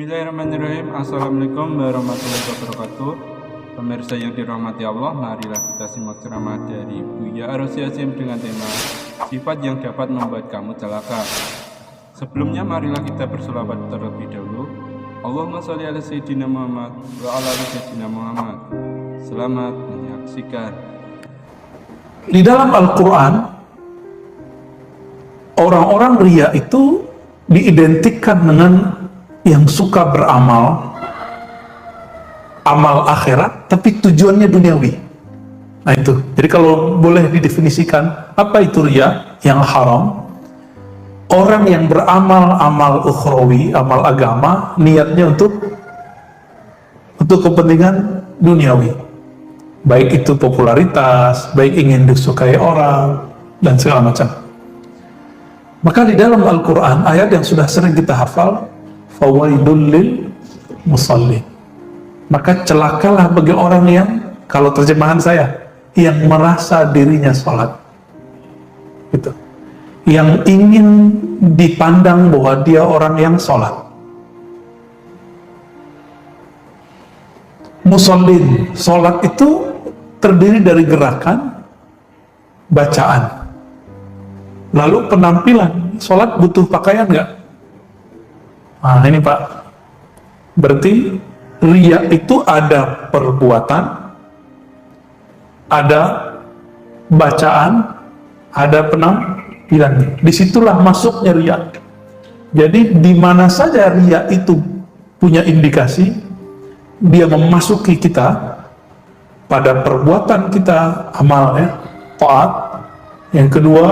Bismillahirrahmanirrahim. Assalamualaikum warahmatullahi wabarakatuh. Pemirsa yang dirahmati Allah, marilah kita simak ceramah dari Buya Ar-Razi Hashim dengan tema sifat yang dapat membuat kamu celaka. Sebelumnya marilah kita berselawat terlebih dahulu. Allahumma sholli ala sayyidina Muhammad wa ala ali sayyidina Muhammad. Selamat menyaksikan. Di dalam Al-Quran, orang-orang riya itu diidentikan dengan yang suka beramal, amal akhirat, tapi tujuannya duniawi. Nah itu, jadi kalau boleh didefinisikan, apa itu riya yang haram? Orang yang beramal amal ukhrawi, amal agama, niatnya untuk kepentingan duniawi. Baik itu popularitas, baik ingin disukai orang, dan segala macam. Maka di dalam Al-Quran, ayat yang sudah sering kita hafal, fawaidul lil musallin, maka celakalah bagi orang yang, kalau terjemahan saya, yang merasa dirinya sholat, gitu, yang ingin dipandang bahwa dia orang yang sholat. Musallin, sholat itu terdiri dari gerakan, bacaan, lalu penampilan. Sholat butuh pakaian nggak? Nah ini Pak, berarti riya itu ada perbuatan, ada bacaan, ada penampilan. Disitulah masuknya riya. Jadi di mana saja riya itu punya indikasi, dia memasuki kita pada perbuatan kita, amalnya, taat. Yang kedua,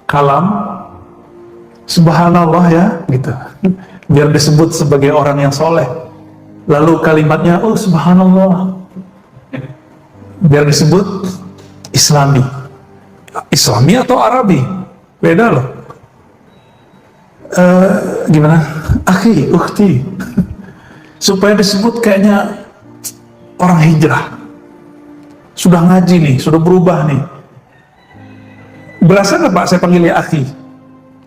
kalam, subhanallah ya, gitu, biar disebut sebagai orang yang soleh. Lalu kalimatnya, oh subhanallah, biar disebut islami. Islami atau Arabi, beda loh. Gimana? Akhi, ukhti, supaya disebut kayaknya orang hijrah, sudah ngaji nih, sudah berubah nih. Berasa nggak Pak saya panggilnya akhi?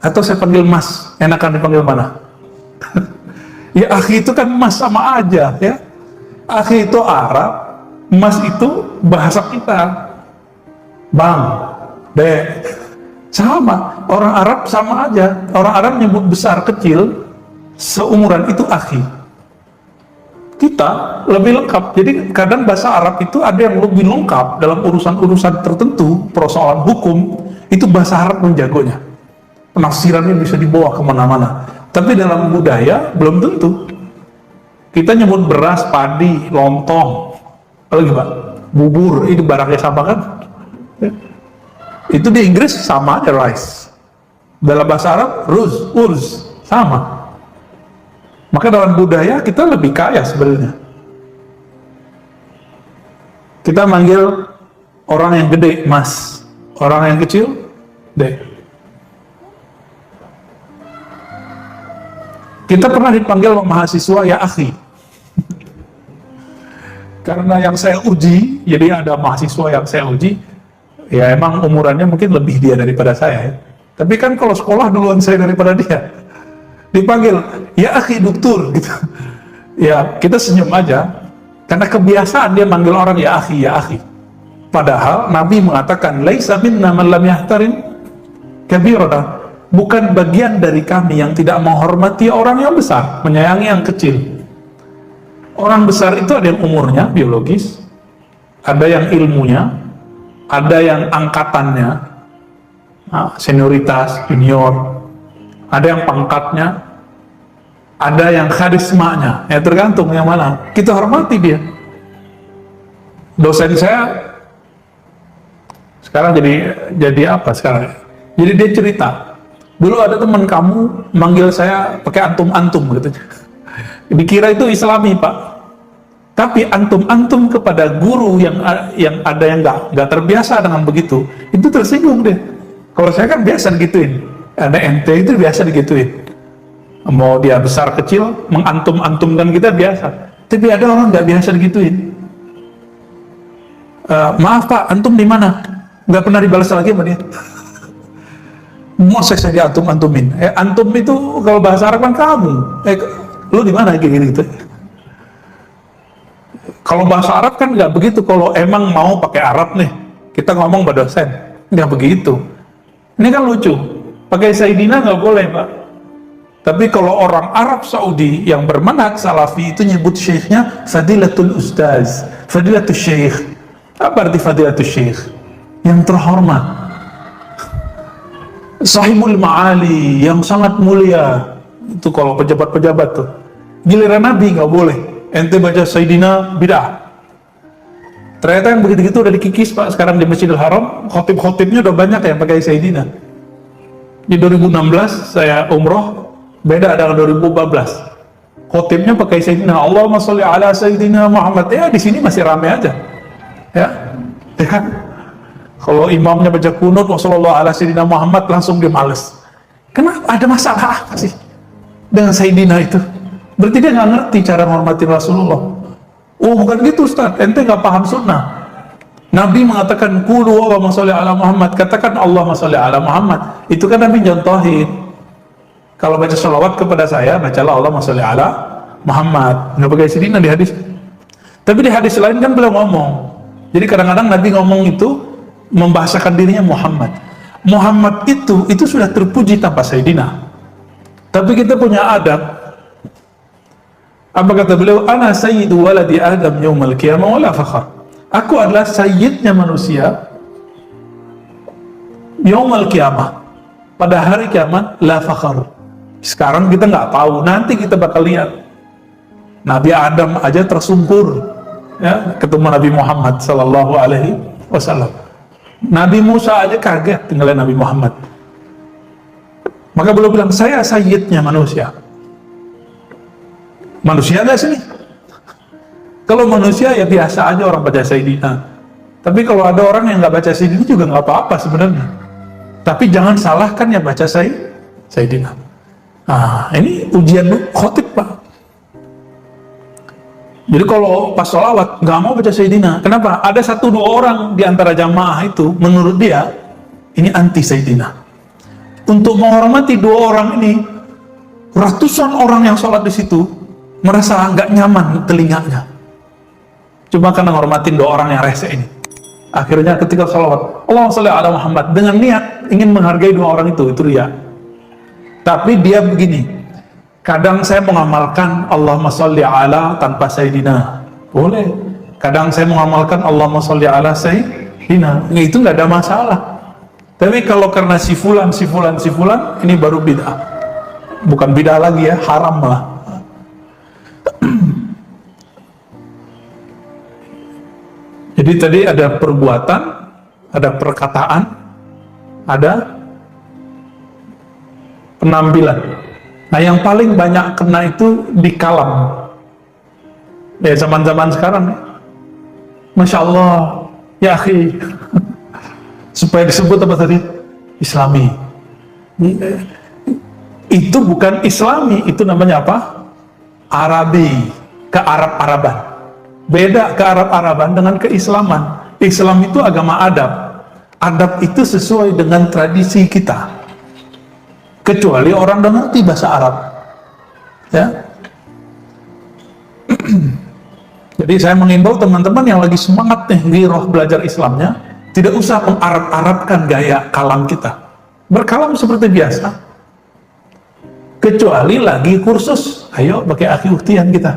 Atau saya panggil mas, enakan dipanggil mana? Ya akhi itu kan mas sama aja ya. Akhi itu Arab, mas itu bahasa kita. Bang, dek, sama. Orang Arab sama aja. Orang Arab nyebut besar kecil seumuran itu akhi. Kita lebih lengkap. Jadi kadang bahasa Arab itu ada yang lebih lengkap dalam urusan-urusan tertentu, persoalan hukum, itu bahasa Arab menjagonya. Penafsirannya bisa dibawa kemana-mana. Tapi dalam budaya belum tentu. Kita nyebut beras, padi, lontong, apalagi Pak, bubur, itu barangnya sama kan? Itu di Inggris sama aja, rice. Dalam bahasa Arab, urz, sama. Maka dalam budaya kita lebih kaya sebenarnya. Kita manggil orang yang gede mas, orang yang kecil dek. Kita pernah dipanggil mahasiswa ya akhi. Karena yang saya uji, jadi ada mahasiswa yang saya uji, ya emang umurannya mungkin lebih dia daripada saya ya. Tapi kan kalau sekolah duluan saya daripada dia, dipanggil ya akhi doktur gitu. Ya kita senyum aja, karena kebiasaan dia manggil orang ya akhi, ya akhi. Padahal Nabi mengatakan laisa minna man lam yahtarim kabirana, bukan bagian dari kami yang tidak menghormati orang yang besar, menyayangi yang kecil. Orang besar itu ada yang umurnya biologis, ada yang ilmunya, ada yang angkatannya, senioritas, junior, ada yang pangkatnya, ada yang karismanya, ya tergantung yang mana. Kita hormati dia. Dosen saya sekarang jadi apa sekarang? Jadi dia cerita, dulu ada teman kamu manggil saya pakai antum-antum gitu. Dikira itu Islami Pak. Tapi antum-antum kepada guru yang ada yang nggak terbiasa dengan begitu, itu tersinggung deh. Kalau saya kan biasa digituin. Ada ente itu biasa digituin. Mau dia besar kecil mengantum-antumkan kita biasa. Tapi ada orang nggak biasa digituin. Maaf Pak, antum di mana? Nggak pernah dibalas lagi sama dia. Mau saya diantum-antumin. Antum itu kalau bahasa Arab kan kamu. lu di mana kayak gitu. Kalau bahasa Arab kan nggak begitu. Kalau emang mau pakai Arab nih, kita ngomong pada dosen, nggak begitu. Ini kan lucu, pakai Sayyidina nggak boleh Pak. Tapi kalau orang Arab Saudi yang bermanhaj Salafi itu nyebut syekhnya Fadilatul Ustaz, Fadilatul Syekh. Apa arti Fadilatul Syekh? Yang terhormat, Sahibul Ma'ali, yang sangat mulia. Itu kalau pejabat-pejabat tuh. Giliran Nabi nggak boleh. Ente baca Sayyidina bid'ah. Ternyata yang begitu-gitu udah dikikis Pak. Sekarang di Masjidil Haram, khotib-khotibnya udah banyak yang pakai Sayyidina. Di 2016 saya umroh, beda dengan 2014. Khotibnya pakai Sayyidina, Allahumma sholli ala Sayyidina Muhammad. Ya di sini masih ramai aja. Ya kan? Kalau imamnya baca kunut, wassallallahu ala Sayyidina Muhammad, langsung dia males. Kenapa? Ada masalah apa sih dengan Sayyidina itu? Berarti dia nggak ngerti cara menghormati Rasulullah. Oh bukan gitu Ustaz, ente nggak paham sunnah. Nabi mengatakan qulu Allahumma sholli ala Muhammad, katakan Allahumma sholli ala Muhammad. Itu kan Nabi contohin. Kalau baca sholawat kepada saya, bacalah Allahumma sholli ala Muhammad. Nggak pakai Sayyidina di hadis. Tapi di hadis lain kan beliau ngomong. Jadi kadang-kadang Nabi ngomong itu membahasakan dirinya Muhammad. Muhammad itu sudah terpuji tanpa Sayyidina. Tapi kita punya adab. Apa kata beliau? Ana sayyidu waladi Adam yaumal qiyamah wala fakhar. Aku adalah sayyidnya manusia yaumal qiyamah. Pada hari kiamat la fakhar. Sekarang kita nggak tahu, nanti kita bakal lihat. Nabi Adam aja tersungkur ya, ketemu Nabi Muhammad sallallahu alaihi wasallam. Nabi Musa aja kaget tinggalin Nabi Muhammad. Maka beliau bilang, saya sayyidnya manusia. Manusia nggak sini? Kalau manusia ya biasa aja orang baca Sayyidina. Tapi kalau ada orang yang nggak baca Sayyidina juga nggak apa-apa sebenarnya. Tapi jangan salahkan yang baca Sayyidina. Nah, ini ujian khotib Pak. Jadi kalau pas sholawat nggak mau baca Sayyidina, kenapa? Ada 1-2 orang di antara jamaah itu menurut dia ini anti Sayyidina. Untuk menghormati 2 orang ini, ratusan orang yang sholat di situ merasa nggak nyaman telinganya. Cuma karena menghormatin 2 orang yang rese ini. Akhirnya ketika sholawat, Allahumma sholli ala Muhammad, dengan niat ingin menghargai 2 orang itu dia. Tapi dia begini, kadang saya mengamalkan Allahumma sholli ala tanpa Sayyidina, boleh. Kadang saya mengamalkan Allahumma sholli ala Sayyidina, itu nggak ada masalah. Tapi kalau karena si fulan, ini baru bid'ah. Bukan bid'ah lagi ya, haram malah. Jadi tadi ada perbuatan, ada perkataan, ada penampilan. Nah yang paling banyak kena itu di kalam. Ya zaman-zaman sekarang, Masya Allah, ya akhi, supaya disebut apa tadi? Islami. Itu bukan Islami, itu namanya apa? Arabi, kearab-araban. Beda kearab-araban dengan keislaman. Islam itu agama adab. Adab itu sesuai dengan tradisi kita. Kecuali orang udah ngerti bahasa Arab. Ya. Jadi saya mengimbau teman-teman yang lagi semangat nih giroh belajar Islamnya, tidak usah mengarab-arabkan gaya kalam kita. Berkalam seperti biasa. Kecuali lagi kursus, ayo pakai akhi uhtian kita.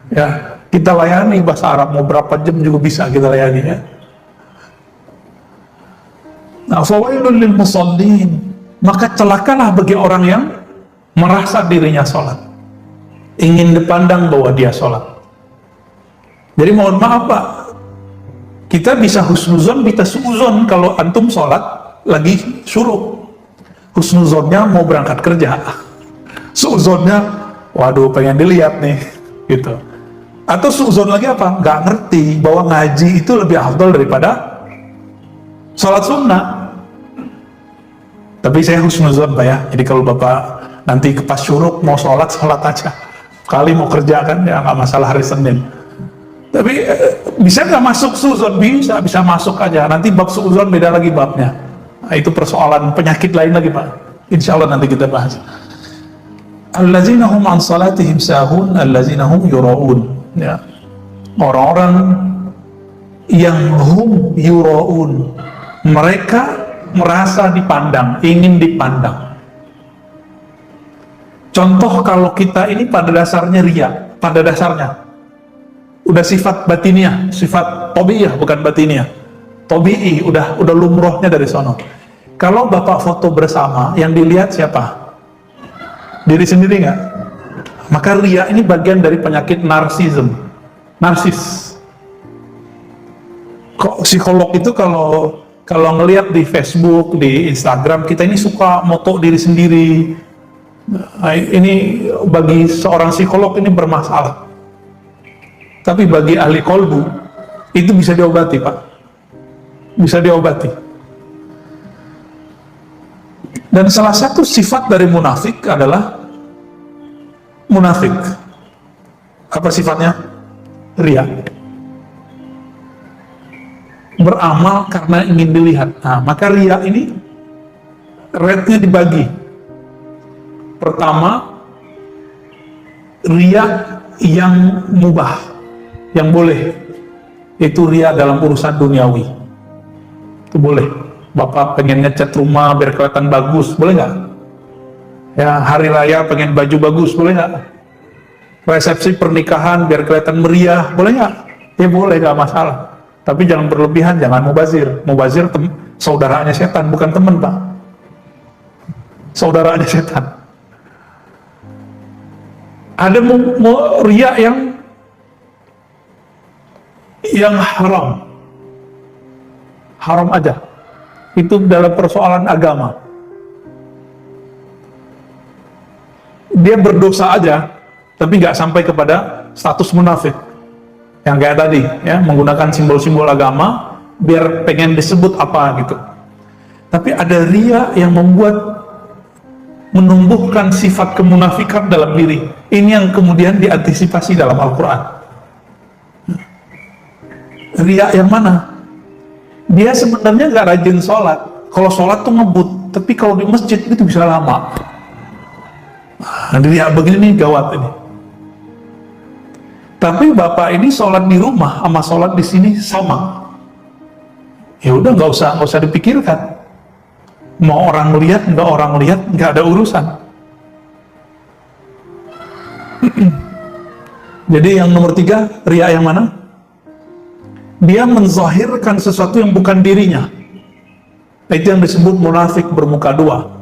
Ya. Kita layani bahasa Arab, mau berapa jam juga bisa kita layani ya. Nah, fawailul lil musallin, maka celakalah bagi orang yang merasa dirinya sholat, ingin dipandang bahwa dia sholat. Jadi mohon maaf Pak, kita bisa husnuzon, bisa suuzon kalau antum sholat lagi syuruk. Husnuzonnya mau berangkat kerja, suuzonnya waduh pengen dilihat nih, gitu. Atau suuzon lagi apa? Nggak ngerti bahwa ngaji itu lebih afdal daripada sholat sunnah. Tapi saya husnuzon Pak ya. Jadi kalau Bapak nanti ke pas syuruk mau sholat aja. Kali mau kerja kan ya nggak masalah hari Senin. Tapi bisa nggak masuk suuzon? Bisa masuk aja. Nanti bab suuzon beda lagi babnya. Nah, itu persoalan penyakit lain lagi Pak. Insya Allah nanti kita bahas. allazina hum an salatihim sahun allazina hum yura'un, ya. Orang-orang yang hum yura'un, mereka merasa dipandang, ingin dipandang. Contoh kalau kita ini pada dasarnya riya, pada dasarnya udah sifat batiniah, sifat tabiiyah bukan batiniah. Tabi'i udah lumrohnya dari sono. Kalau bapak foto bersama, yang dilihat siapa? Diri sendiri nggak? Maka riya ini bagian dari penyakit narsisme, narsis. Kok psikolog itu kalau ngelihat di Facebook, di Instagram, kita ini suka moto diri sendiri. Nah, ini bagi seorang psikolog ini bermasalah. Tapi bagi ahli kolbu itu bisa diobati, Pak. Bisa diobati. Dan salah satu sifat dari munafik adalah munafik. Apa sifatnya? Riya. Beramal karena ingin dilihat. Nah, maka riya ini rate-nya dibagi. Pertama, riya yang mubah, yang boleh. Itu riya dalam urusan duniawi. Itu boleh. Bapak pengen ngecat rumah biar kelihatan bagus, boleh nggak? Ya, hari raya pengen baju bagus, boleh nggak? Resepsi pernikahan biar kelihatan meriah, boleh nggak? Ya boleh, nggak masalah. Tapi jangan berlebihan, jangan mubazir. Mubazir saudaranya setan, bukan teman, Pak. Saudaranya setan. Ada riya yang haram. Haram aja. Itu dalam persoalan agama. Dia berdosa aja, tapi nggak sampai kepada status munafik. Yang kayak tadi, ya, menggunakan simbol-simbol agama biar pengen disebut apa gitu. Tapi ada riya yang menumbuhkan sifat kemunafikan dalam diri. Ini yang kemudian diantisipasi dalam Al-Quran. Riya yang mana? Dia sebenarnya nggak rajin sholat. Kalau sholat tuh ngebut, tapi kalau di masjid itu bisa lama. Nah, riya begini nih gawat ini. Tapi bapak ini sholat di rumah sama sholat di sini sama. Ya udah, nggak usah dipikirkan. Mau orang lihat, nggak orang lihat, nggak ada urusan. Jadi yang nomor 3, riya yang mana? Dia menzahirkan sesuatu yang bukan dirinya. Itu yang disebut munafik bermuka dua.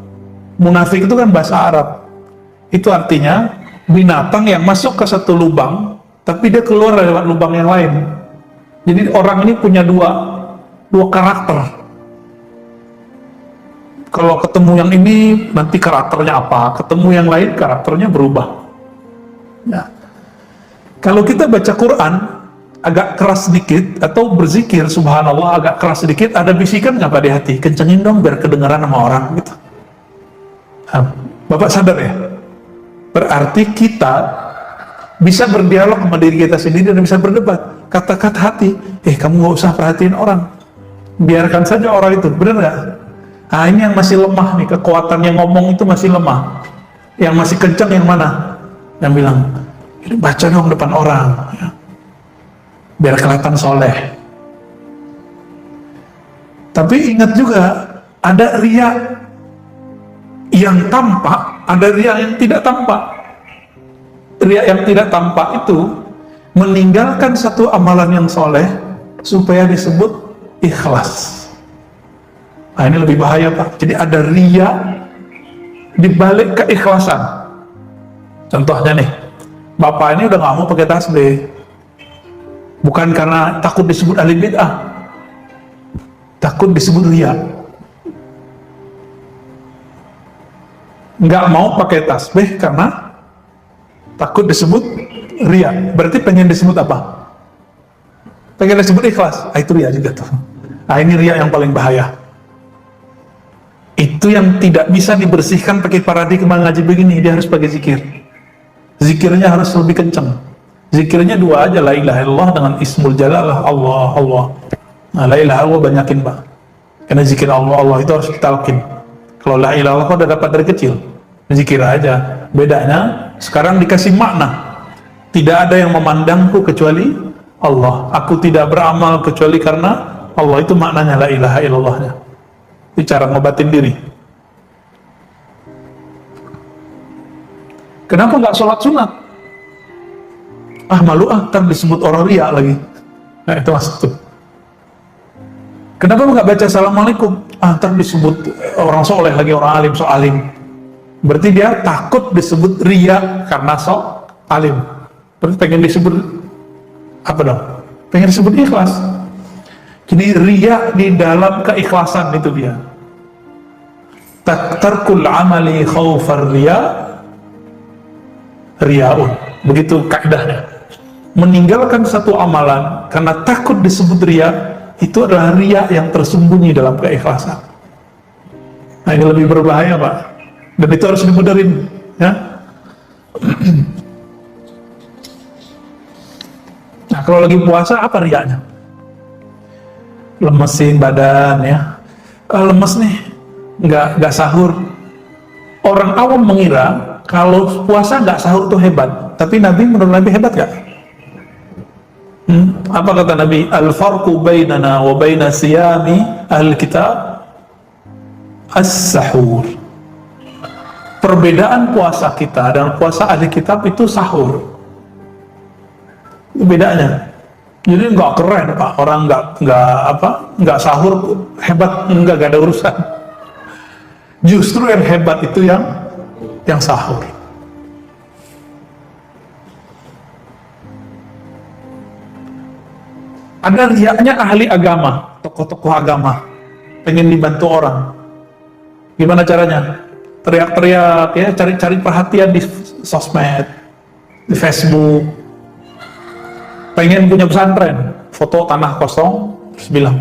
Munafik itu kan bahasa Arab. Itu artinya binatang yang masuk ke satu lubang, tapi dia keluar lewat lubang yang lain. Jadi orang ini punya dua karakter. Kalau ketemu yang ini, nanti karakternya apa? Ketemu yang lain, karakternya berubah. Ya. Kalau kita baca Quran, agak keras sedikit, atau berzikir, subhanallah, agak keras sedikit, ada bisikan nggak Pak di hati? Kencengin dong, biar kedengaran sama orang, gitu. Nah, Bapak sadar ya? Berarti kita bisa berdialog sama diri kita sendiri dan bisa berdebat. Kata-kata hati, kamu nggak usah perhatiin orang. Biarkan saja orang itu, benar nggak? Nah, ini yang masih lemah nih, kekuatan yang ngomong itu masih lemah. Yang masih kencang yang mana? Yang bilang, ini baca dong depan orang, ya. Biar kelihatan soleh. Tapi ingat juga, ada riya yang tampak, ada riya yang tidak tampak. Riya yang tidak tampak itu meninggalkan satu amalan yang soleh supaya disebut ikhlas. Nah, ini lebih bahaya, Pak. Jadi ada riya dibalik keikhlasan. Contohnya nih, Bapak ini udah nggak mau pakai tasbih, bukan karena takut disebut ahli bid'ah, takut disebut riya. Nggak mau pakai tasbih karena takut disebut riya. Berarti pengen disebut apa? Pengen disebut ikhlas. Itu riya juga tuh. Nah, ini riya yang paling bahaya. Itu yang tidak bisa dibersihkan pakai paradigma ngaji begini. Dia harus pakai zikir. Zikirnya harus lebih kencang. Zikirnya 2 aja, la ilaha illallah dengan ismul jalalah, Allah, Allah. Nah, la ilaha illallah banyakin, Pak. Karena zikir Allah, Allah itu harus kita lakuin. Kalau la ilaha illallah udah dapat dari kecil. zikir aja. Bedanya sekarang dikasih makna, tidak ada yang memandangku kecuali Allah, aku tidak beramal kecuali karena Allah. Itu maknanya la ilaha illallahnya. Itu cara ngobatin diri. Kenapa nggak sholat sunat? Malu ntar disebut orang riya lagi. Nah itu maksud tuh. Kenapa nggak baca assalamualaikum? Ntar disebut orang soleh lagi, orang alim, so alim. Berarti dia takut disebut riya karena so alim. Berarti pengen disebut apa dong? Pengen disebut ikhlas. Jadi riya di dalam keikhlasan itu dia. Tarkul amali khawfar riya riyaun. Begitu kaidahnya. Meninggalkan satu amalan karena takut disebut riya, itu adalah riya yang tersembunyi dalam keikhlasan. Nah ini lebih berbahaya Pak, dan itu harus dibenerin ya. Nah kalau lagi puasa apa riyanya? Lemesin badan ya, lemes nih, nggak sahur. Orang awam mengira kalau puasa nggak sahur tuh hebat, tapi Nabi menurut Nabi hebat gak? Apa kata Nabi? Al-farqu bainana wa baina siyami al-kitab as-sahur. Perbedaan puasa kita dan puasa ahli kitab itu sahur. Itu bedanya. Jadi nggak keren Pak, orang nggak sahur hebat, nggak ada urusan. Justru yang hebat itu yang sahur. Ada riyaknya ahli agama, tokoh-tokoh agama, pengen dibantu orang. Gimana caranya? Teriak-teriak ya, cari-cari perhatian di sosmed, di Facebook. Pengen punya pesantren, foto tanah kosong, terus bilang,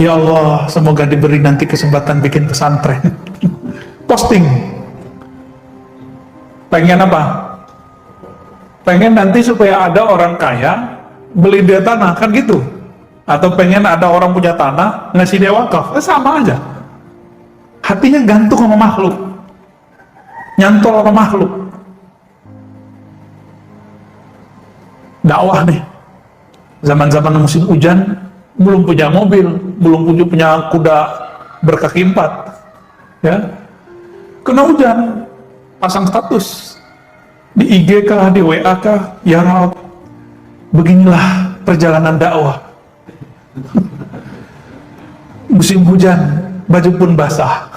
ya Allah, semoga diberi nanti kesempatan bikin pesantren. Posting. Pengen apa? Pengen nanti supaya ada orang kaya beli dia tanah, kan gitu. Atau pengen ada orang punya tanah ngasih dia wakaf, sama aja. Hatinya gantung sama makhluk, nyantol sama makhluk. Dakwah nih, zaman-zaman musim hujan, belum punya mobil, belum punya kuda berkaki 4 ya, kena hujan, pasang status di IG kah, di WA kah, ya Rabb, beginilah perjalanan dakwah. Musim hujan, baju pun basah,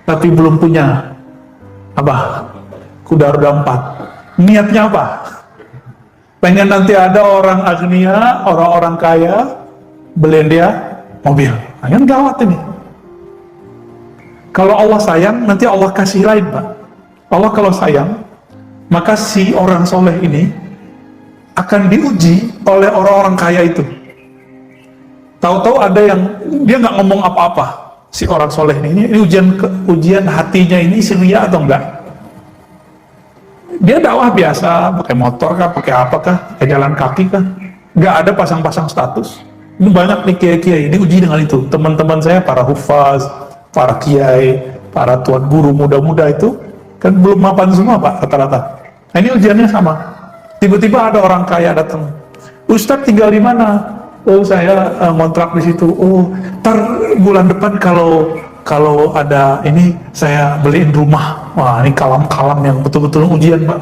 tapi belum punya apa? Kuda roda 4. Niatnya apa? Pengen nanti ada orang agnia, orang-orang kaya beliin dia mobil. Nah, kan gawat ini. Kalau Allah sayang, nanti Allah kasih lain Pak. Allah kalau sayang, maka si orang soleh ini akan diuji oleh orang-orang kaya itu. Tahu-tahu ada yang dia nggak ngomong apa-apa, si orang soleh ini ujian hatinya ini siria atau enggak. Dia dakwah biasa, pakai motor kah, pakai apa kah, pakai jalan kaki kah, nggak ada pasang-pasang status. Ini banyak nih kiai-kiai diuji dengan itu. Teman-teman saya para hufaz, para kiai, para tuan guru muda-muda itu kan belum mapan semua Pak rata-rata. Nah, ini ujiannya sama. Tiba-tiba ada orang kaya datang, Ustadz tinggal di mana? Oh saya ngontrak di situ. Oh ntar bulan depan kalau ada ini saya beliin rumah. Wah ini kalam-kalam yang betul-betul ujian Pak.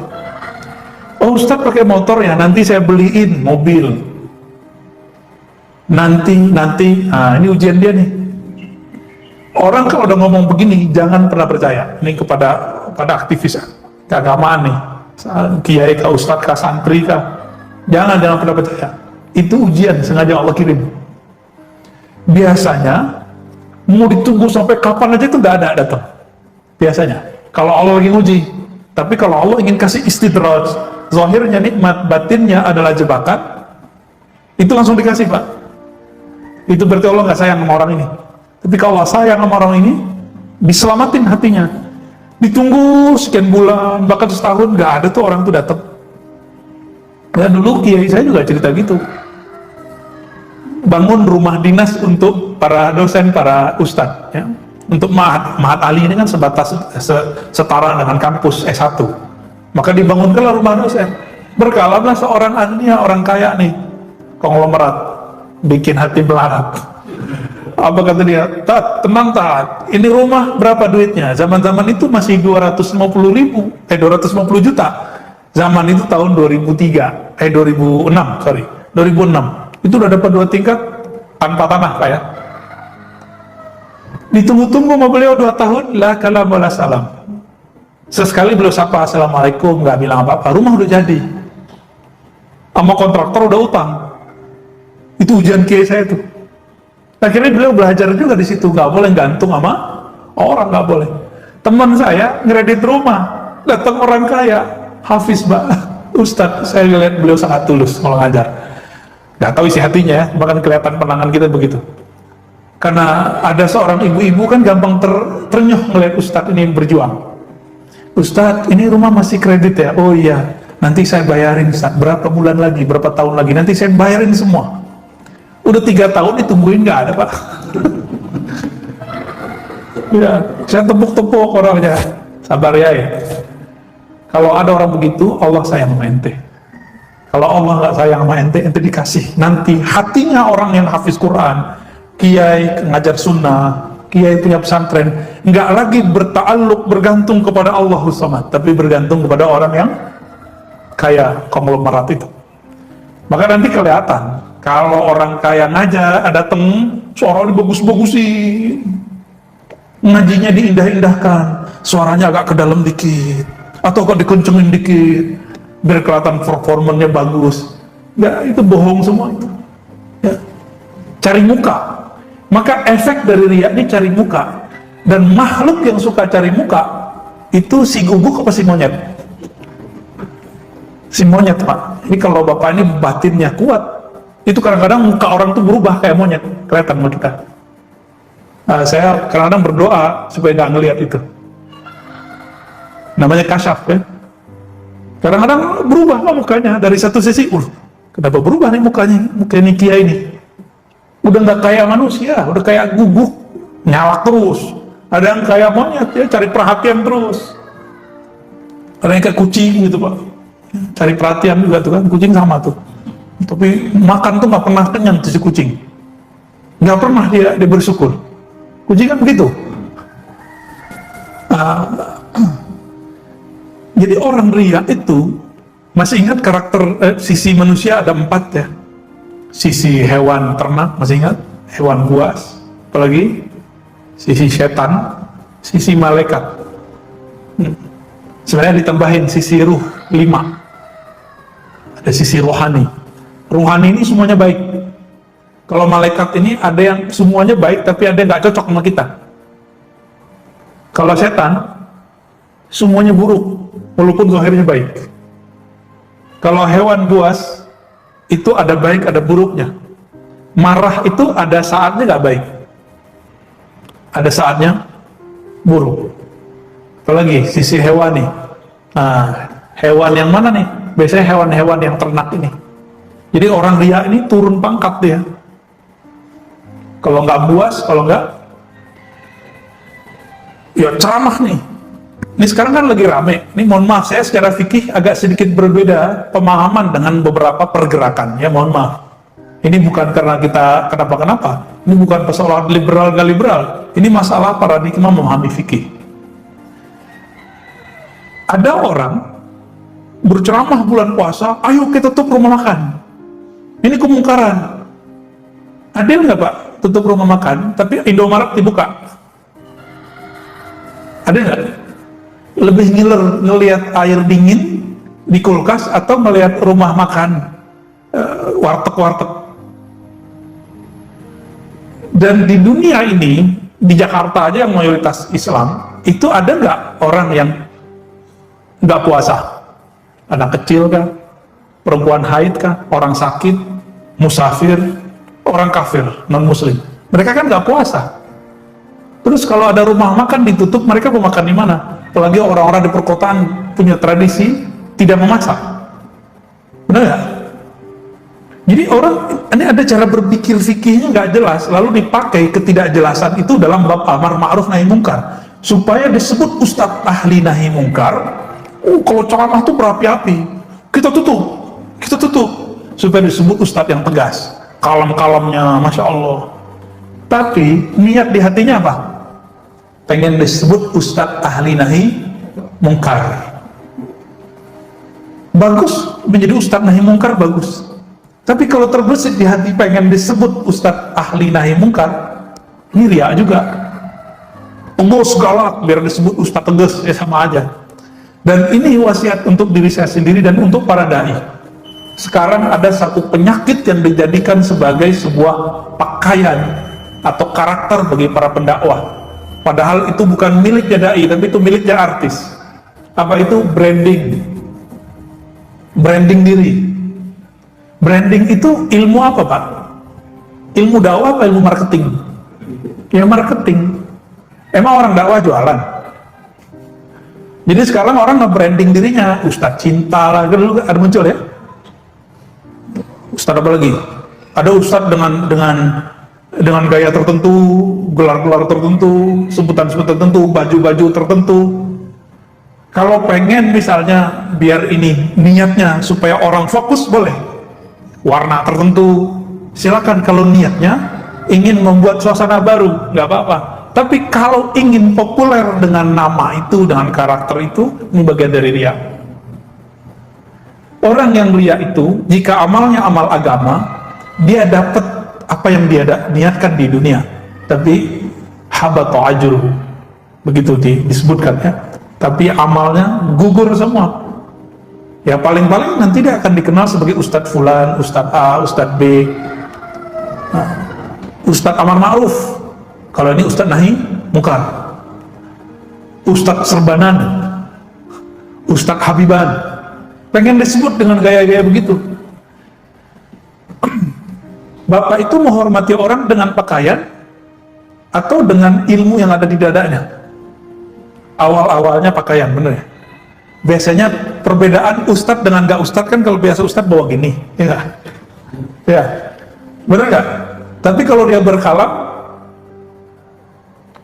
Oh Ustadz pakai motor ya, nanti saya beliin mobil. Nanti, nah ini ujian dia nih. Orang kalau udah ngomong begini jangan pernah percaya. Ini kepada aktivis keagamaan nih, kiai kah, ustadz kah, santri kah, jangan pernah percaya. Itu ujian sengaja Allah kirim. Biasanya mau ditunggu sampai kapan aja itu nggak ada datang. Biasanya kalau Allah lagi nguji. Tapi kalau Allah ingin kasih istidraj, zahirnya nikmat, batinnya adalah jebakan, itu langsung dikasih Pak. Itu berarti Allah nggak sayang sama orang ini. Tapi kalau Allah sayang sama orang ini, diselamatin hatinya. Ditunggu sekian bulan, bahkan setahun, nggak ada tuh orang tuh datang. Ya dulu kiai saya juga cerita gitu. Bangun rumah dinas untuk para dosen, para ustadz, ya. Untuk Mahat Ali ini kan sebatas setara dengan kampus S1. Maka dibangunkanlah rumah dosen. Berkalalah seorang agnia, orang kaya nih, konglomerat, bikin hati melarat. Apa kata dia? Tat, tenang Tat, ini rumah berapa duitnya? Zaman-zaman itu masih 250 juta. Zaman itu tahun 2006, sorry, 2006. Itu udah dapat 2 tingkat tanpa tanah Pak ya. Ditunggu-tunggu sama beliau 2 tahun, la kalam wala salam. Sesekali beliau sapa assalamualaikum, nggak bilang apa-apa, rumah udah jadi. Sama kontraktor udah utang. Itu ujian kiai saya tuh. Akhirnya beliau belajar juga di situ, nggak boleh gantung sama orang, nggak boleh. Teman saya ngeredit rumah, datang orang kaya, Hafiz Mbak, Ustadz, saya lihat beliau sangat tulus kalau ngajar. Nggak tahu isi hatinya ya, bahkan kelihatan penangan kita begitu. Karena ada seorang ibu-ibu kan gampang ternyuh melihat Ustadz ini berjuang. Ustadz, ini rumah masih kredit ya? Oh iya, nanti saya bayarin Ustadz, berapa bulan lagi, berapa tahun lagi, nanti saya bayarin semua. Udah 3 tahun ditungguin nggak ada Pak. Ya, saya tepuk-tepuk orangnya, sabar ya. Kalau ada orang begitu, Allah sayang sama ente. Kalau Allah nggak sayang sama ente, ente dikasih. Nanti hatinya orang yang hafiz Quran, kiai ngajar sunnah, kiai punya pesantren, nggak lagi berta'alluq, bergantung kepada Allah Samad, tapi bergantung kepada orang yang kaya konglomerat itu. Maka nanti kelihatan kalau orang kaya ngajar, datang suaranya bagus-bagusin, ngajinya diindah-indahkan, suaranya agak ke dalam dikit atau agak dikencengin dikit biar kelihatan performanya bagus. Ya itu bohong semua itu ya. Cari muka. Maka efek dari riya ini cari muka, dan makhluk yang suka cari muka itu si guguk apa si monyet? Si monyet Pak. Ini kalau bapak ini batinnya kuat, itu kadang-kadang muka orang tuh berubah kayak monyet, kelihatan sama kita. Saya kadang-kadang berdoa supaya nggak ngelihat itu. Namanya kasyaf ya. Kadang-kadang berubah Pak mukanya dari satu sisi, kenapa berubah nih mukanya, mukanya kiai ini? Udah nggak kayak manusia, udah kayak guguk, nyala terus. Ada yang kayak monyet ya, cari perhatian terus. Ada yang kayak kucing gitu Pak, cari perhatian juga tuh kan, kucing sama tuh. Tapi makan tuh nggak pernah kenyang tuh si kucing, nggak pernah dia bersyukur. Kucing kan begitu. Jadi orang riya itu, masih ingat karakter sisi manusia ada 4 ya. Sisi hewan ternak, masih ingat? Hewan buas, apalagi sisi setan, sisi malaikat. Sebenarnya ditambahin sisi ruh 5. Ada sisi rohani. Rohani ini semuanya baik. Kalau malaikat ini ada yang semuanya baik, tapi ada yang nggak cocok sama kita. Kalau setan, semuanya buruk, walaupun zahirnya baik. Kalau hewan buas, itu ada baik, ada buruknya. Marah itu ada saatnya nggak baik, ada saatnya buruk. Apalagi sisi hewani. Nah, hewan yang mana nih? Biasanya hewan-hewan yang ternak ini. Jadi orang riya ini turun pangkat dia. Kalau nggak buas, kalau nggak, ya ceramah nih. Ini sekarang kan lagi rame. Ini mohon maaf, saya secara fikih agak sedikit berbeda pemahaman dengan beberapa pergerakan. Ya mohon maaf. Ini bukan karena kita kenapa-kenapa. Ini bukan persoalan liberal gak liberal. Ini masalah paradigma memahami fikih. Ada orang berceramah bulan puasa, ayo kita tutup rumah makan. Ini kemungkaran. Adil nggak Pak? Tutup rumah makan, tapi Indomaret dibuka. Ada nggak? Lebih ngiler ngelihat air dingin di kulkas atau melihat rumah makan warteg-warteg. Dan di dunia ini, di Jakarta aja yang mayoritas Islam, itu ada nggak orang yang nggak puasa? Anak kecil kah? Perempuan haid kah? Orang sakit? Musafir? Orang kafir, non-muslim? Mereka kan nggak puasa. Terus kalau ada rumah makan ditutup, mereka mau makan di mana? Apalagi orang-orang di perkotaan punya tradisi tidak memasak. Benar nggak? Jadi orang ini ada cara berpikir fikihnya nggak jelas, lalu dipakai ketidakjelasan itu dalam bab amar ma'ruf nahi mungkar supaya disebut ustadz ahli nahi mungkar. Kalau ceramah tuh berapi-api, kita tutup supaya disebut ustadz yang tegas, kalem-kalemnya, masya Allah. Tapi niat di hatinya apa? Pengen disebut ustadz ahli nahi mungkar. Bagus menjadi ustadz nahi mungkar, bagus. Tapi kalau terbesit di hati pengen disebut ustadz ahli nahi mungkar, ini riya juga. Tegas galak biar disebut ustadz tegas, ya sama aja. Dan ini wasiat untuk diri saya sendiri dan untuk para dai. Sekarang ada satu penyakit yang dijadikan sebagai sebuah pakaian atau karakter bagi para pendakwah. Padahal itu bukan miliknya dai, tapi itu miliknya artis. Apa itu? Branding. Branding diri. Branding itu ilmu apa, Pak? Ilmu dakwah apa ilmu marketing? Ya marketing. Emang orang dakwah jualan? Jadi sekarang orang nge-branding dirinya, Ustadz cinta lah, dulu ada muncul ya. Ustadz apa lagi? Ada Ustadz dengan gaya tertentu, gelar-gelar tertentu, sebutan-sebutan tertentu, baju-baju tertentu. Kalau pengen misalnya biar ini niatnya supaya orang fokus, boleh. Warna tertentu, silakan. Kalau niatnya ingin membuat suasana baru, nggak apa-apa. Tapi kalau ingin populer dengan nama itu, dengan karakter itu, ini bagian dari riya. Orang yang riya itu, jika amalnya amal agama, dia dapat apa yang dia niatkan di dunia, tapi habata ajruhu, begitu disebutkan ya. Tapi amalnya gugur semua. Ya paling-paling nanti dia akan dikenal sebagai Ustadz Fulan, Ustadz A, Ustadz B, Ustadz Amar Ma'ruf. Kalau ini Ustadz Nahi Mungkar, Ustadz Serbanan, Ustadz Habiban. Pengen disebut dengan gaya-gaya begitu. Bapak itu menghormati orang dengan pakaian atau dengan ilmu yang ada di dadanya? Awal-awalnya pakaian, bener ya? Biasanya perbedaan ustadz dengan gak ustadz kan, kalau biasa ustadz bawa gini, ya gak? Ya, bener gak? Tapi kalau dia berkalam,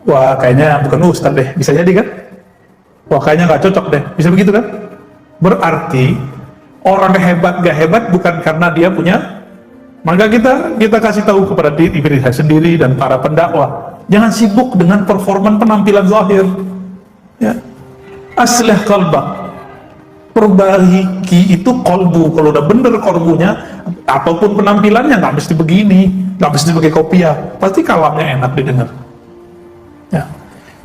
wah kayaknya bukan ustadz deh, bisa jadi kan? Wah kayaknya gak cocok deh, bisa begitu kan? Berarti orang hebat gak hebat bukan karena dia punya. Maka kita kasih tahu kepada diri saya sendiri dan para pendakwah, jangan sibuk dengan performan penampilan zahir. Ya. Aslih qalbak. Perbaiki itu kolbu. Kalau udah bener kolbunya, apapun penampilannya nggak mesti begini, nggak mesti pakai kopiah, pasti kalamnya enak didengar. Ya.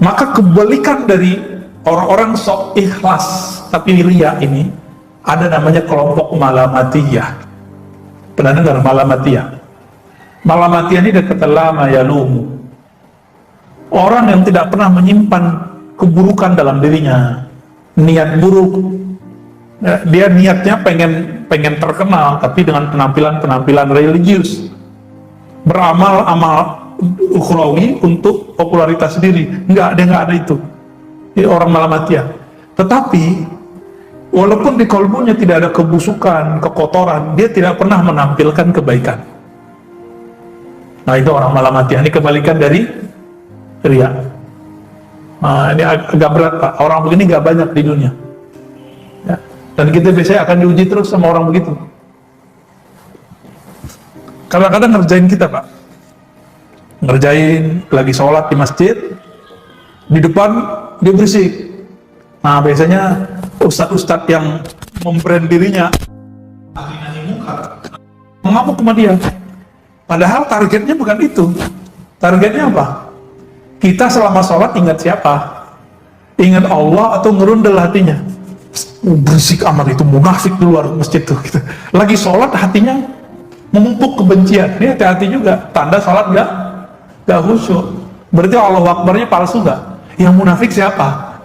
Maka kebalikan dari orang-orang sok ikhlas tapi riya ini, ada namanya kelompok malamatiyah. Pernah dengar malamatiyah? Malamatiyah ini dekat lama yalumu. Orang yang tidak pernah menyimpan keburukan dalam dirinya, niat buruk. Ya, dia niatnya pengen terkenal, tapi dengan penampilan religius, beramal-amal ukhrawi untuk popularitas diri. Dia nggak ada itu. Ini orang malamatiyah. Tetapi walaupun di kalbunya tidak ada kebusukan, kekotoran, dia tidak pernah menampilkan kebaikan. Nah itu orang malamatiyah. Ini kebalikan dari riya. Nah, ini agak berat Pak. Orang begini nggak banyak di dunia. Ya. Dan kita biasanya akan diuji terus sama orang begitu. Kadang-kadang ngerjain kita Pak. Ngerjain lagi sholat di masjid, di depan dia berisik. Nah biasanya ustadz-ustadz yang membrand dirinya mengamuk sama dia. Padahal targetnya bukan itu. Targetnya apa? Kita selama sholat ingat siapa? Ingat Allah atau ngerundel hatinya? Berisik amat itu, munafik di luar masjid tuh. Gitu. Lagi sholat hatinya memumpuk kebencian. Ini hati-hati juga. Tanda sholat gak khusyuk. Berarti Allah Akbarnya palsu gak? Yang munafik siapa?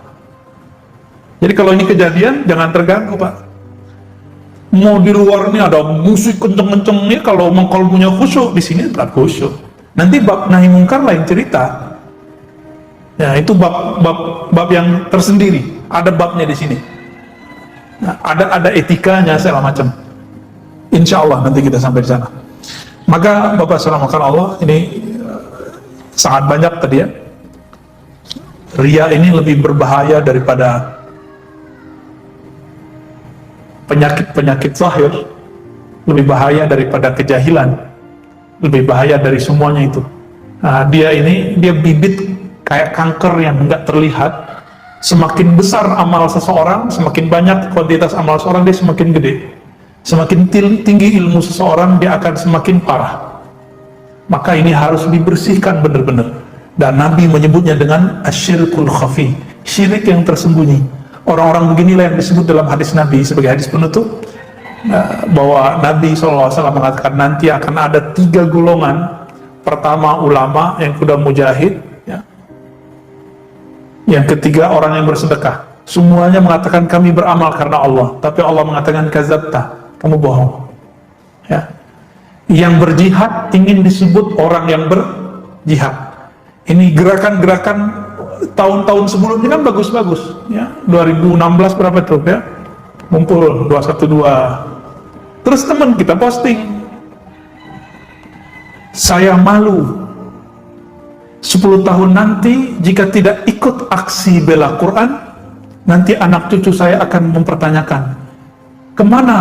Jadi kalau ini kejadian, jangan terganggu Pak. Mau di luar ini ada musik kenceng-kenceng nih, kalau mengkolbunya khusyuk, di sini berat khusyuk. Nanti bab nahi mungkar lain cerita. Ya itu bab yang tersendiri. Ada babnya di sini. Nah, ada etikanya segala macam. Insya Allah nanti kita sampai di sana. Maka Bapak saudara Allah, ini sangat banyak tadi ya. Ria ini lebih berbahaya daripada penyakit-penyakit zahir, lebih bahaya daripada kejahilan, lebih bahaya dari semuanya itu. Nah, dia bibit kayak kanker yang nggak terlihat. Semakin besar amal seseorang, semakin banyak kuantitas amal seseorang, dia semakin gede. Semakin tinggi ilmu seseorang, dia akan semakin parah. Maka ini harus dibersihkan benar-benar. Dan Nabi menyebutnya dengan asyirkul khafi, syirik yang tersembunyi. Orang-orang beginilah yang disebut dalam hadis Nabi sebagai hadis penutup, bahwa Nabi SAW mengatakan nanti akan ada 3 golongan. Pertama ulama, yang kedua mujahid, ya. Yang ketiga orang yang bersedekah. Semuanya mengatakan kami beramal karena Allah, tapi Allah mengatakan kazabta, kamu bohong. Ya. Yang berjihad ingin disebut orang yang berjihad. Ini gerakan-gerakan tahun-tahun sebelumnya kan bagus-bagus, ya. 2016 berapa tuh ya? Mumpul 212. Terus teman kita posting, saya malu 10 tahun nanti jika tidak ikut aksi bela Quran, nanti anak cucu saya akan mempertanyakan, kemana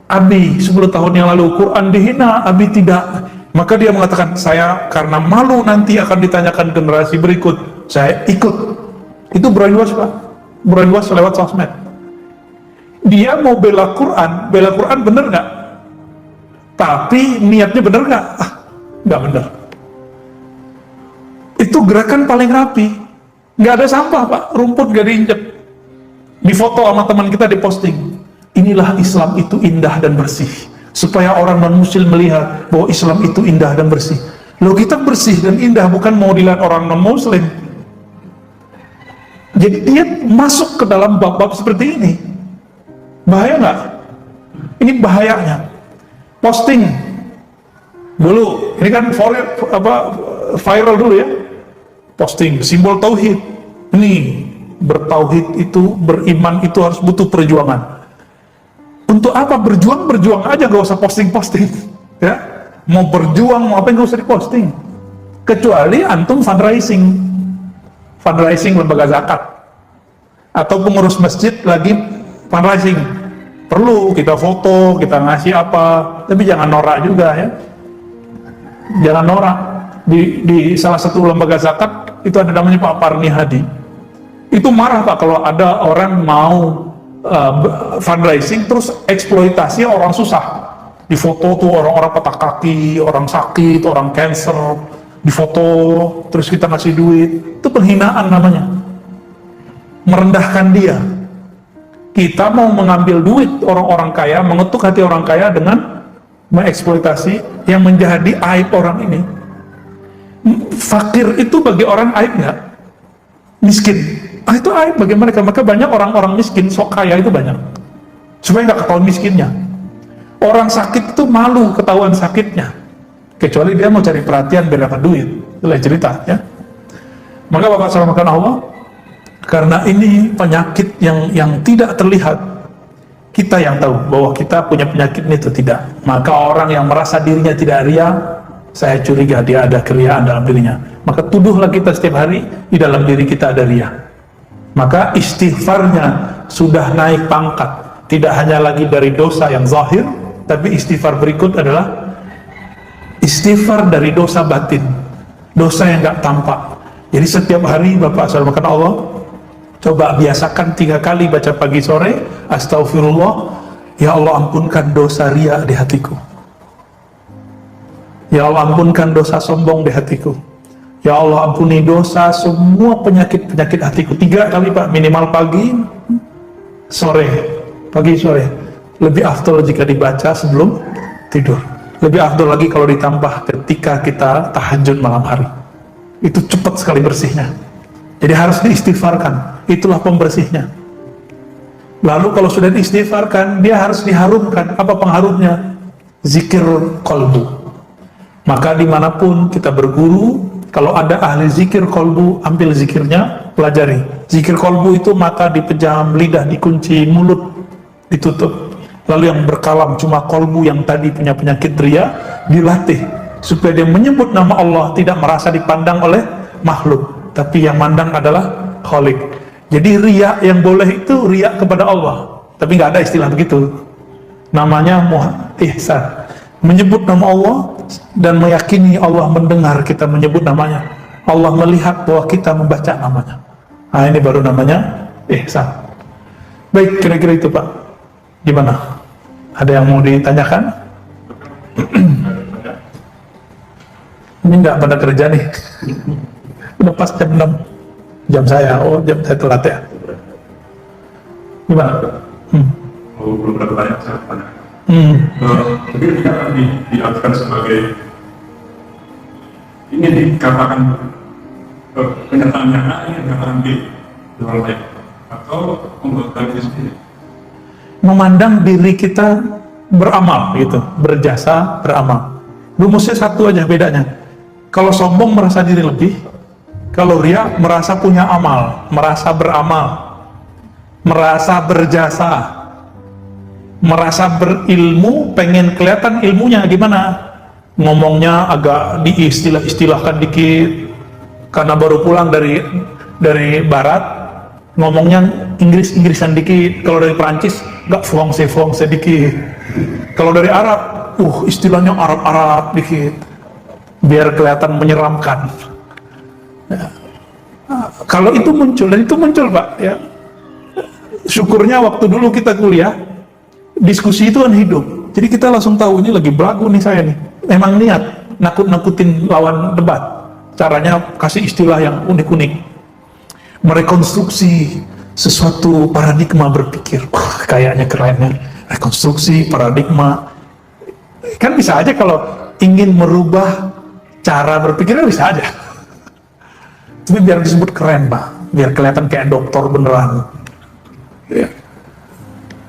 Abi 10 tahun yang lalu, Quran dihina, Abi tidak. Maka dia mengatakan, saya karena malu nanti akan ditanyakan generasi berikut, saya ikut. Itu brainwash Pak, brainwash lewat sosmed. Dia mau bela Quran bener nggak? Tapi niatnya bener nggak? Nggak bener. Itu gerakan paling rapi, nggak ada sampah Pak, rumput nggak diinjek, difoto sama teman kita, diposting. Inilah Islam itu indah dan bersih, supaya orang non-muslim melihat bahwa Islam itu indah dan bersih. Loh, kita bersih dan indah bukan mau dilihat orang non-muslim. Jadi dia masuk ke dalam bab-bab seperti ini. Bahaya nggak? Ini bahayanya. Posting dulu, ini kan viral dulu ya. Posting simbol tauhid. Ini bertauhid itu, beriman itu harus butuh perjuangan. Untuk apa berjuang aja, gak usah posting ya. Mau berjuang mau apa, gak usah diposting, kecuali antum fundraising lembaga zakat atau pengurus masjid lagi fundraising, perlu kita foto, kita ngasih apa, tapi jangan norak juga ya, jangan norak. Di salah satu lembaga zakat itu ada namanya Pak Parni Hadi, itu marah Pak kalau ada orang mau fundraising terus eksploitasi orang susah. Difoto tuh orang-orang patah kaki, orang sakit, orang cancer, difoto terus kita ngasih duit. Itu penghinaan namanya, merendahkan dia. Kita mau mengambil duit orang-orang kaya, mengetuk hati orang kaya dengan mengeksploitasi yang menjadi aib orang ini. Fakir itu bagi orang aib nggak? Miskin, itu aib bagi mereka. Maka banyak orang-orang miskin sok kaya itu banyak, supaya nggak ketahuan miskinnya. Orang sakit itu malu ketahuan sakitnya, kecuali dia mau cari perhatian biar dapat duit, itu lain cerita ya. Maka Bapak selamatkan Allah, karena ini penyakit yang tidak terlihat. Kita yang tahu bahwa kita punya penyakit ini atau tidak. Maka orang yang merasa dirinya tidak ria, saya curiga dia ada keriaan dalam dirinya. Maka tuduhlah kita setiap hari di dalam diri kita ada ria. Maka istighfarnya sudah naik pangkat, tidak hanya lagi dari dosa yang zahir, tapi istighfar berikut adalah istighfar dari dosa batin, dosa yang gak tampak. Jadi setiap hari Bapak selamatkan Allah, coba biasakan 3 kali baca pagi sore, astagfirullah, ya Allah ampunkan dosa ria di hatiku, ya Allah ampunkan dosa sombong di hatiku, ya Allah ampuni dosa semua penyakit-penyakit hatiku. 3 kali Pak, minimal pagi, sore, pagi sore. Lebih afdol jika dibaca sebelum tidur. Lebih afdol lagi kalau ditambah ketika kita tahajud malam hari. Itu cepat sekali bersihnya. Jadi harus diistighfarkan. Itulah pembersihnya. Lalu kalau sudah diistighfarkan, dia harus diharumkan. Apa pengharumnya? Zikir kolbu. Maka dimanapun kita berguru, kalau ada ahli zikir kolbu, ambil zikirnya, pelajari. Zikir kolbu itu mata dipejam, lidah dikunci, mulut ditutup. Lalu yang berkalam cuma kolbu yang tadi punya penyakit ria, dilatih supaya dia menyebut nama Allah tidak merasa dipandang oleh makhluk, tapi yang mandang adalah Khalik. Jadi ria yang boleh itu ria kepada Allah, tapi nggak ada istilah begitu. Namanya ihsan, menyebut nama Allah dan meyakini Allah mendengar kita menyebut namanya, Allah melihat bahwa kita membaca namanya. Nah, ini baru namanya ihsan. Baik, kira-kira itu Pak. Gimana? Ada yang mau ditanyakan? Ini nggak pada kerja nih. Udah pas jam 6. Jam saya, jam saya telat ya. Gimana? Belum ada banyak saya tanya. Tapi tidak diartikan sebagai ingin dikatakan kenyataannya ingin dikatakan di orang lain atau membuat diri sendiri. Memandang diri kita beramal gitu, berjasa, beramal. Rumusnya satu aja bedanya. Kalau sombong merasa diri lebih, kalau ria merasa punya amal, merasa beramal, merasa berjasa, merasa berilmu, pengen kelihatan ilmunya gimana, ngomongnya agak diistilah-istilahkan dikit karena baru pulang dari barat, ngomongnya Inggris-Inggrisan dikit. Kalau dari Perancis nggak fluangse dikit. Kalau dari Arab istilahnya Arab-Arab dikit biar kelihatan menyeramkan ya. Kalau itu muncul, dan itu muncul Pak ya. Syukurnya waktu dulu kita kuliah diskusi itu kan hidup, jadi kita langsung tahu ini lagi belagu nih saya nih, memang niat nakut-nakutin lawan debat, caranya kasih istilah yang unik-unik, merekonstruksi sesuatu paradigma berpikir. Kayaknya keren ya, rekonstruksi paradigma. Kan bisa aja kalau ingin merubah cara berpikirnya bisa aja, tapi biar disebut keren Pak, biar kelihatan kayak dokter beneran ya.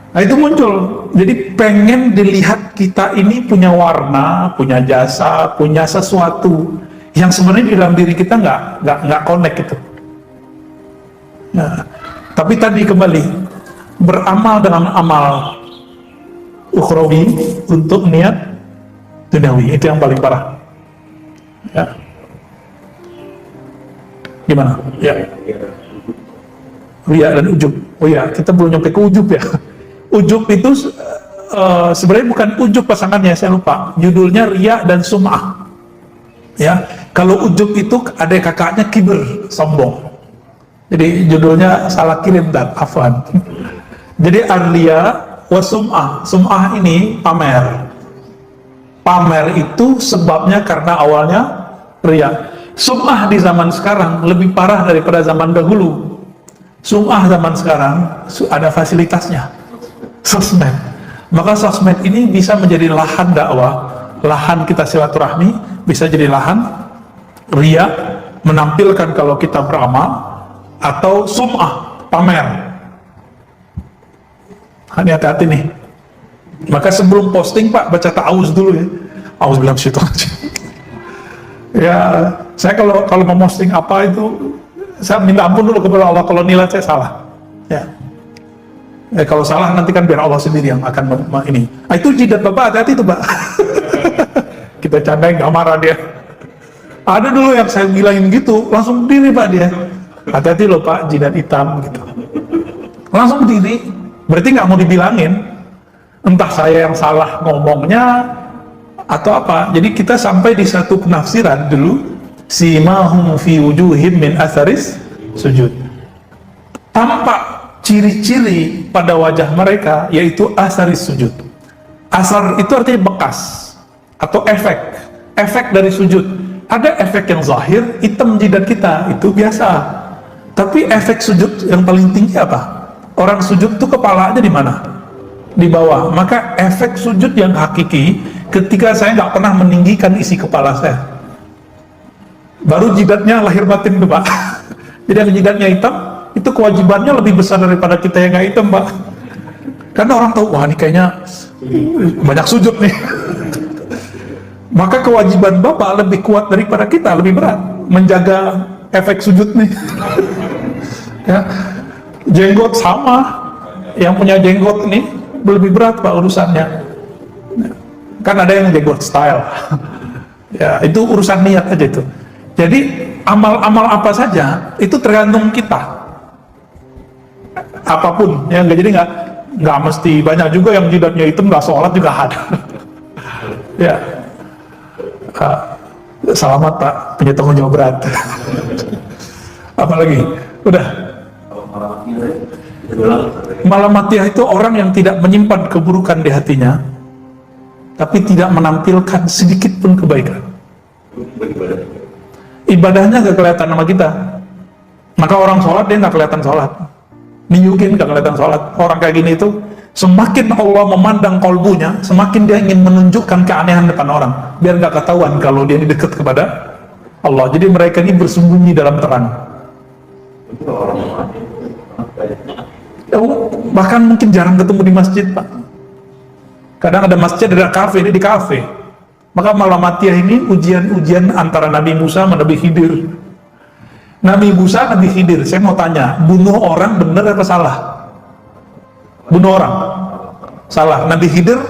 Nah itu muncul, jadi pengen dilihat kita ini punya warna, punya jasa, punya sesuatu yang sebenarnya di dalam diri kita nggak connect gitu. Nah, tapi tadi kembali beramal dengan amal ukhrawi untuk niat duniawi, itu yang paling parah ya. Gimana? Ya, ria dan ujub. Oh ya, kita belum nyampe ke ujub ya. Ujub itu sebenarnya bukan ujub pasangannya, saya lupa judulnya, ria dan sum'ah ya. Kalau ujub itu adik kakaknya kibir, sombong. Jadi judulnya salah kirim dan afwan. Jadi arlia wa sum'ah. Sum'ah ini pamer. Pamer itu sebabnya karena awalnya ria. Sum'ah di zaman sekarang lebih parah daripada zaman dahulu. Sum'ah zaman sekarang ada fasilitasnya, sosmed. Maka sosmed ini bisa menjadi lahan dakwah, lahan kita silaturahmi, bisa jadi lahan ria, menampilkan kalau kita beramal, atau sum'ah, pamer. Hati-hati nih. Maka sebelum posting Pak, baca ta'awuz dulu ya. A'udzu billahi minasyaitonir rajim. Ya, saya kalau mau posting apa itu, saya minta ampun dulu kepada Allah kalau nilai saya salah. Ya. Kalau salah nanti kan biar Allah sendiri yang akan ini. Itu jidat Bapak, hati-hati itu Pak. Kita candain, nggak marah dia. Ada dulu yang saya bilangin gitu, langsung berdiri Pak dia. Hati-hati loh Pak, jidat hitam gitu. Langsung berdiri, berarti nggak mau dibilangin. Entah saya yang salah ngomongnya atau apa. Jadi kita sampai di satu penafsiran dulu, simahum fi wujuhim min atharis sujud. Tampak ciri-ciri pada wajah mereka yaitu atharis sujud. Asar itu artinya bekas atau efek dari sujud. Ada efek yang zahir, hitam jidat kita, itu biasa. Tapi efek sujud yang paling tinggi apa? Orang sujud tuh kepalanya di mana? Di bawah. Maka efek sujud yang hakiki ketika saya nggak pernah meninggikan isi kepala saya. Baru jidatnya lahir batin tuh Pak. Jadi yang jidatnya hitam, itu kewajibannya lebih besar daripada kita yang nggak hitam Pak. Karena orang tahu, wah ini kayaknya banyak sujud nih. Maka kewajiban Bapak lebih kuat daripada kita, lebih berat menjaga efek sujud nih. Ya. Jenggot sama, yang punya jenggot nih lebih berat Pak urusannya. Kan ada yang jenggot style. Ya, itu urusan niat aja itu. Jadi amal-amal apa saja itu tergantung kita. Apapun, ya jadi nggak mesti banyak juga yang jidatnya hitam nggak sholat juga ada. Ya, selamat Pak, punya tanggung jawab berat. Apalagi, udah. Malamatiyah itu orang yang tidak menyimpan keburukan di hatinya, tapi tidak menampilkan sedikit pun kebaikan. Ibadahnya gak kelihatan sama kita. Maka orang sholat dia gak kelihatan sholat, nunjukin gak kelihatan sholat. Orang kayak gini itu semakin Allah memandang kolbunya, semakin dia ingin menunjukkan keanehan depan orang, biar gak ketahuan kalau dia ini dekat kepada Allah. Jadi mereka ini bersembunyi dalam terang. Bahkan mungkin jarang ketemu di masjid Pak. Kadang ada masjid, ada kafe, ini di kafe. Maka Malamatiyah ini ujian antara Nabi Musa sama Nabi Khidir. Nabi Musa, Nabi Khidir, saya mau tanya, bunuh orang benar apa salah? Bunuh orang salah. Nabi Khidir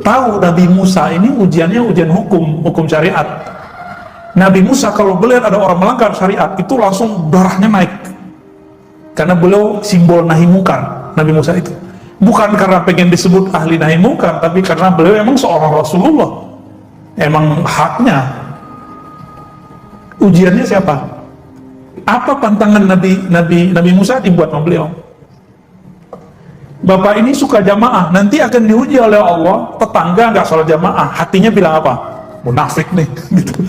tahu Nabi Musa ini ujiannya ujian hukum syariat. Nabi Musa kalau melihat ada orang melanggar syariat itu langsung darahnya naik, karena beliau simbol nahi mungkar. Nabi Musa itu bukan karena pengen disebut ahli nahi mungkar, tapi karena beliau emang seorang Rasulullah, emang haknya. Ujiannya siapa? Apa pantangan Nabi Musa dibuat sama beliau? Bapak ini suka jamaah, nanti akan diuji oleh Allah. Tetangga nggak sholat jamaah, hatinya bilang apa? Munafik nih, gitu.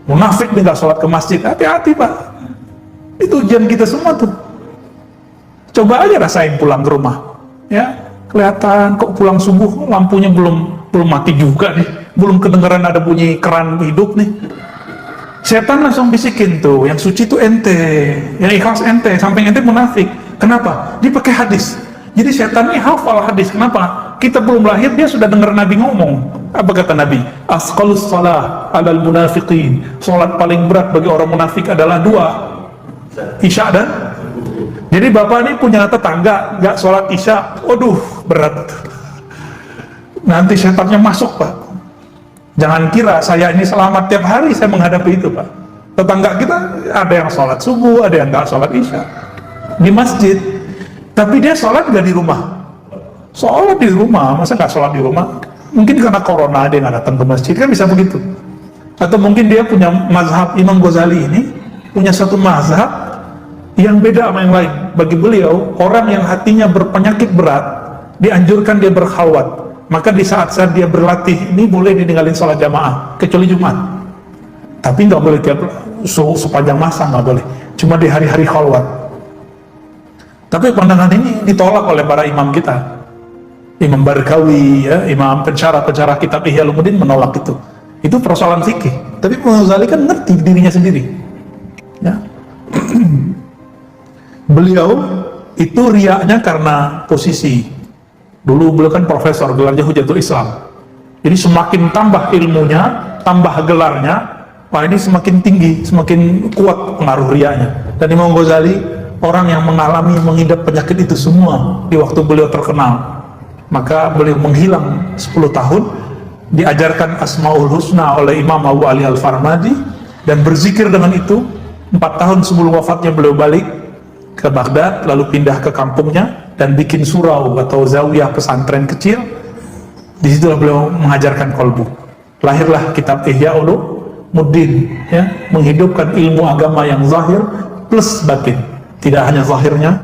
Munafik nih nggak sholat ke masjid. Hati-hati Pak, itu ujian kita semua tuh. Coba aja rasain pulang ke rumah, ya kelihatan kok pulang subuh lampunya belum mati juga nih, belum kedengaran ada bunyi keran hidup nih. Setan langsung bisikin tuh, yang suci tuh ente, yang ikhlas ente, sampai ente munafik. Kenapa? Dia pakai hadis. Jadi setan ini hafal hadis. Kenapa? Kita belum lahir dia sudah dengar Nabi ngomong. Apa kata Nabi? Asqalus shalah alal munafiqin. Salat paling berat bagi orang munafik adalah 2, Isya dan. Jadi bapak ini punya tetangga nggak sholat Isya, waduh berat. Nanti setannya masuk Pak. Jangan kira saya ini selamat tiap hari saya menghadapi itu Pak. Tetangga kita ada yang sholat subuh, ada yang nggak sholat Isya di masjid, tapi dia sholat nggak di rumah. Sholat di rumah, masa nggak sholat di rumah? Mungkin karena corona dia nggak datang ke masjid, kan bisa begitu. Atau mungkin dia punya mazhab Imam Ghazali ini, punya satu mazhab yang beda sama yang lain. Bagi beliau, orang yang hatinya berpenyakit berat dianjurkan dia berkhalwat. Maka di saat-saat dia berlatih ini boleh ditinggalin sholat jamaah, kecuali Jumat. Tapi nggak boleh tiap sepanjang masa, nggak boleh. Cuma di hari-hari khalwat. Tapi pandangan ini ditolak oleh para imam kita. Imam Barkawi, ya, imam pensyarah kitab Ihya Ulumuddin menolak itu. Itu persoalan fikih. Tapi Imam Ghazali kan ngerti dirinya sendiri. Ya. Beliau itu riaknya karena posisi. Dulu beliau kan profesor, gelarnya Hujatul Islam. Jadi semakin tambah ilmunya, tambah gelarnya, wah ini semakin tinggi, semakin kuat pengaruh riaknya. Dan Imam Ghazali orang yang mengalami mengidap penyakit itu semua di waktu beliau terkenal. Maka beliau menghilang 10 tahun, diajarkan Asmaul Husna oleh Imam Abu Ali Al-Farmadi, dan berzikir dengan itu. 4 tahun sebelum wafatnya beliau balik ke Baghdad, lalu pindah ke kampungnya dan bikin surau atau zawiyah pesantren kecil. Disitulah beliau mengajarkan kolbu. Lahirlah kitab Ihya Ulumuddin, ya, menghidupkan ilmu agama yang zahir plus batin, tidak hanya zahirnya.